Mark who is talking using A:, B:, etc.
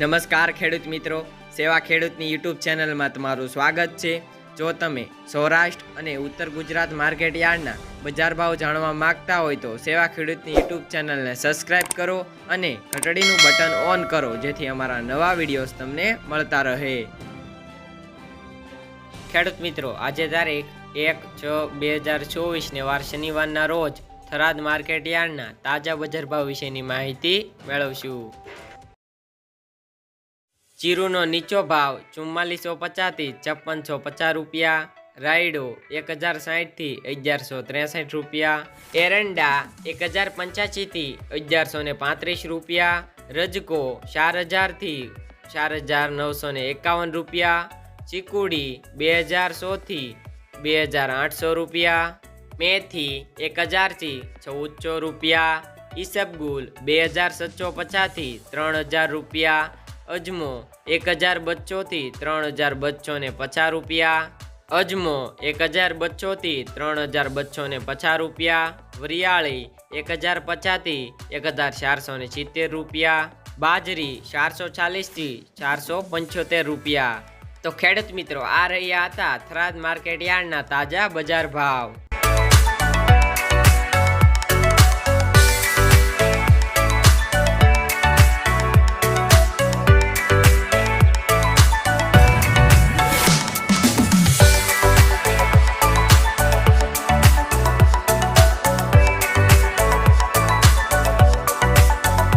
A: નમસ્કાર ખેડૂત મિત્રો, સેવા ખેડૂતની યુટ્યુબ ચેનલમાં તમારું સ્વાગત છે। જો તમે સૌરાષ્ટ્ર અને ઉત્તર ગુજરાત માર્કેટ યાર્ડના બજાર ભાવ જાણવા માંગતા હોય તો સેવા ખેડૂતની યુટ્યુબ ચેનલને સબસ્ક્રાઇબ કરો અને ઘંટડીનું બટન ઓન કરો, જેથી અમારા નવા વિડીયોઝ તમને મળતા રહે। ખેડૂત મિત્રો, આજે તારીખ 1/6/2024 ને વાર શનિવારના રોજ થરાદ માર્કેટ યાર્ડના તાજા બજાર ભાવ વિશેની માહિતી મેળવશું। જીરુનો નીચો ભાવ 4450 થી 5650 રૂપિયા, રાયડો 1060 થી 1163 રૂપિયા, એરંડા 1085 થી 1135 રૂપિયા, રજકો 4000 થી 4951 રૂપિયા, ચીકુડી 2100 થી 2800 રૂપિયા, મેથી 1000 થી 1400 રૂપિયા, ઈસબગુલ 2750 થી 3000 રૂપિયા, અજમો 1000 થી 3250 રૂપિયા, અજમો 1000 થી 3250 રૂપિયા, વરિયાળી 1050 થી 1470 રૂપિયા, બાજરી 440 થી 475 રૂપિયા। તો ખેડૂત મિત્રો, આ રહ્યા હતા થરાદ માર્કેટ યાર્ડના તાજા બજાર ભાવ।